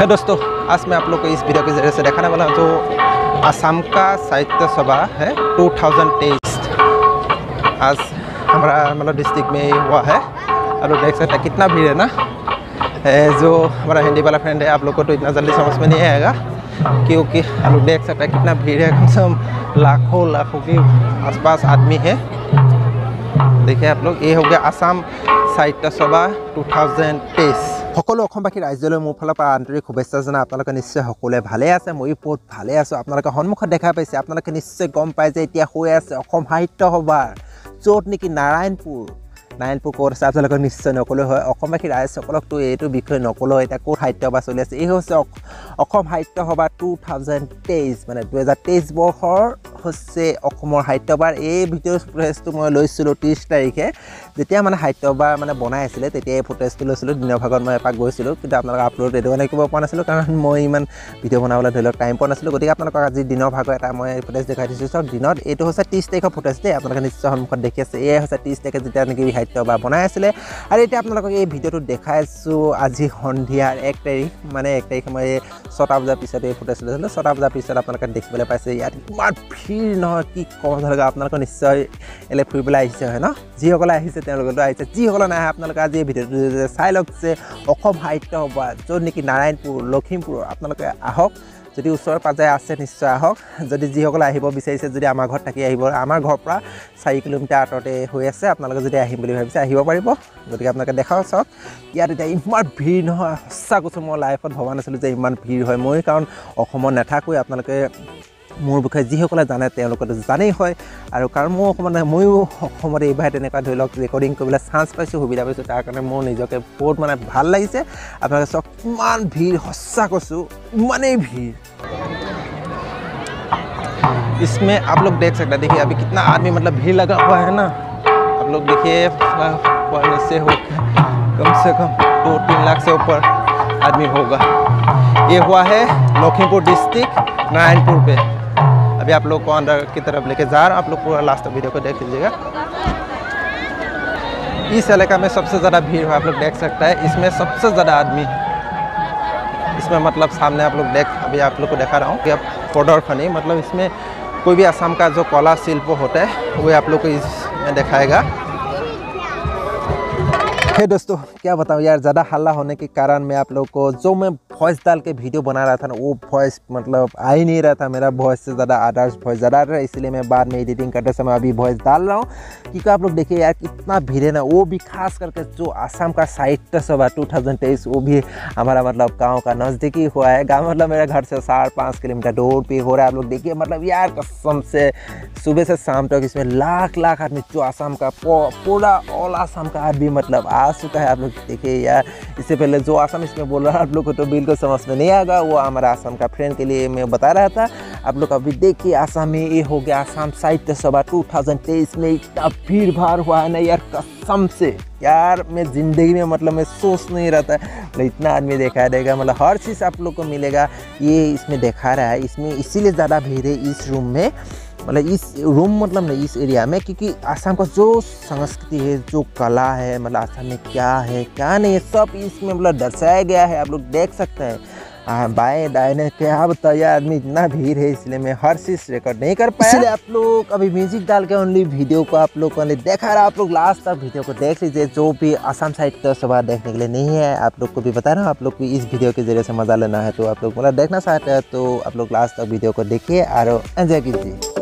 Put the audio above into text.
है दोस्तों, आज मैं आप लोग को इस वीडियो के जरिए से दिखाने वाला हूँ जो असम का साहित्य सभा है 2023 आज हमारा मतलब डिस्ट्रिक्ट में हुआ है। आप लोग देख सकते हैं कितना भीड़ है ना। जो हमारा हिंदी वाला फ्रेंड है, आप लोग को तो इतना जल्दी समझ में नहीं आएगा क्योंकि आप लोग देख सकते हैं कितना भीड़ है। कम से कम लाखों के आसपास आदमी है। देखिए आप लोग, ये हो गया असम साहित्य सभा 2023। সকলো অসমবাসী ৰাজ্যলৈ মোৰ ফালৰ পৰা আন্তৰিক শুভেচ্ছা জনাই আপোনালোকে নিশ্চয় সকলোৱে ভালে আছে। ময়ো বহুত ভালে আছোঁ। আপোনালোকে সন্মুখত দেখা পাইছে, আপোনালোকে নিশ্চয় গম পায় যে এতিয়া হৈ আছে অসম সাহিত্য সভাৰ য'ত নেকি নাৰায়ণপুৰ ক'ত আছে আপোনালোকে নিশ্চয় নক'লেও হয়। অসমবাসী ৰাইজসকলকতো এইটো বিষয়ে নক'লেও এতিয়া ক'ত সাহিত্য সভা চলি আছে। এই হৈছে অসম সাহিত্য সভা 2023 মানে 2023 বৰ্ষৰ হৈছে অসমৰ সাহিত্য সভাৰ এই ভিডিঅ' ফুটেজটো মই লৈছিলোঁ 30 তাৰিখে, যেতিয়া মানে সাহিত্য সভা মানে বনাই আছিলে তেতিয়া এই ফুটেজটো লৈছিলোঁ। দিনৰ ভাগত মই এপাক গৈছিলোঁ, কিন্তু আপোনালোকে আপলোড এইটো কাৰণে কৰিব পৰা নাছিলোঁ কাৰণ মই ইমান ভিডিঅ' বনাবলৈ ধৰি লওক টাইম পোৱা নাছিলোঁ। গতিকে আপোনালোকক আজি দিনৰ ভাগত এটা মই ফুটেজ দেখাই দিছোঁ। চব দিনত এইটো হৈছে 30 তাৰিখৰ ফুটেজ দেই। আপোনালোকে নিশ্চয় সন্মুখত দেখি আছে, এয়াই হৈছে 30 তাৰিখে যেতিয়া নেকি সাহিত্য সভা বনাই আছিলে। আৰু এতিয়া আপোনালোকক এই ভিডিঅ'টো দেখাইছোঁ আজি সন্ধিয়াৰ 1 তাৰিখ, মানে 1 তাৰিখে মই 6টা বজাৰ পিছত এই ফুটেজ লৈছিলোঁ। 6টা বজাৰ পিছত আপোনালোকে দেখিবলৈ পাইছে ইয়াত ইমান ভিৰ নহয়, কি ক'ম ধৰক। আপোনালোকে নিশ্চয় এলে ফুৰিবলৈ আহিছে হয় ন। যিসকলে আহিছে তেওঁলোকেতো আহিছে, যিসকলে নাই আপোনালোকে আজি এই ভিডিঅ'টো চাই লওক যে অসম সাহিত্য সভা য'ত নেকি নাৰায়ণপুৰ লখিমপুৰ। আপোনালোকে আহক, যদি ওচৰে পাঁজৰে আছে নিশ্চয় আহক। যদি যিসকলে আহিব বিচাৰিছে, যদি আমাৰ ঘৰত থাকি আহিব, আমাৰ ঘৰৰ পৰা 4 কিলোমিটাৰ আঁতৰতে হৈ আছে। আপোনালোকে যদি আহিম বুলি ভাবিছে আহিব পাৰিব। গতিকে আপোনালোকে দেখাওক চাওক, ইয়াত এতিয়া ইমান ভিৰ নহয়। সঁচা কৈছোঁ, মই লাইফত ভবা নাছিলোঁ যে ইমান ভিৰ হয়। মই কাৰণ অসমত নাথাকোঁৱেই, আপোনালোকে মোৰ বিষয়ে যিসকলে জানে তেওঁলোকেতো জানেই হয়। আৰু কাৰণ ময়ো অসমত এইবাৰ তেনেকুৱা ধৰি লওক ৰেকৰ্ডিং কৰিবলৈ চান্স পাইছোঁ, সুবিধা পাইছোঁ। তাৰ কাৰণে মোৰ নিজকে বহুত মানে ভাল লাগিছে। আপোনালোকে চাওক কিমান ভিৰ, সঁচা কৈছোঁ ইমানেই ভিৰ। इसमें आप लोग देख सकते हैं, देखिए अभी कितना आदमी मतलब भीड़ लगा हुआ है ना। आप लोग देखिए से हो कम से कम 2-3 लाख से ऊपर आदमी होगा। ये हुआ है लखीमपुर डिस्ट्रिक्ट नारायणपुर पे। अभी आप लोग को अंदर की तरफ लेके जा रहा हूँ। आप लोग पूरा लास्ट वीडियो को देख लीजिएगा। इस इलाका में सबसे ज़्यादा भीड़ है, आप लोग देख सकते हैं। इसमें सबसे ज़्यादा आदमी है इसमें, मतलब सामने आप लोग अभी आप लोग को दिखा रहा हूँ कि अब प्रदर्शनी, मतलब इसमें कोई भी असम का जो कला शिल्प होता है वो आप लोग को इसमें दिखाएगा। हे दोस्तों, क्या बताऊँ यार, ज़्यादा हल्ला होने के कारण मैं आप लोग को जो मैं वॉइस डाल के वीडियो बना रहा था ना, वो वॉइस मतलब आ ही नहीं रहा था। मेरा वॉइस से ज़्यादा अदर्स वॉइस ज़्यादा रहा है, इसलिए मैं बाद में एडिटिंग करते समय अभी वॉइस डाल रहा हूँ। क्योंकि आप लोग देखिए यार कितना भीड़ है ना, वो भी खास करके जो असम का साहित्य सभा 2023, वो भी हमारा मतलब गाँव का नज़दीकी हुआ है। गाँव मतलब मेरे घर से 4-5 किलोमीटर दूर पे हो रहा है। आप लोग देखिए मतलब यार कसम से सुबह से शाम तक इसमें लाख आदमी जो असम का पूरा ऑल असम का आदमी मतलब आ चुका है। आप लोग देखिए यार, इससे पहले जो असम इसमें बोल रहा है आप लोग को तो बिल्कुल समझ में नहीं आएगा। वो हमारा असम का फ्रेंड के लिए मैं बता रहा था। आप लोग अभी देखिए असम में ये हो गया असम साहित्य सभा 2023 में इतना भीड़ भाड़ हुआ है ना यार, कसम से यार मैं ज़िंदगी में मतलब मैं सोच नहीं रहा था मतलब इतना आदमी दिखा देगा। मतलब हर चीज़ आप लोग को मिलेगा, ये इसमें दिखा रहा है। इसमें इसीलिए ज़्यादा भीड़ है इस रूम में, मतलब इस रूम मतलब नहीं इस एरिया में, क्योंकि असम का जो संस्कृति है, जो कला है, मतलब असम में क्या है क्या नहीं है, सब इसमें मतलब दर्शाया गया है। आप लोग देख सकते हैं बाएं दाएं क्या बताइए, आदमी इतना भीड़ है इसलिए मैं हर चीज़ रिकॉर्ड नहीं कर पाया। इसलिए आप लोग अभी म्यूजिक डाल के ओनली वीडियो को आप लोग को देखा रहा। आप लोग लास्ट तक वीडियो को देख लीजिए। जो भी असम साहित्य सभा देखने के लिए नहीं है, आप लोग को भी बता रहा हूँ, आप लोग को इस वीडियो के जरिए से मज़ा लेना है तो आप लोग मतलब देखना चाहते हैं तो आप लोग लास्ट तक वीडियो को देखिए और एंजॉय कीजिए।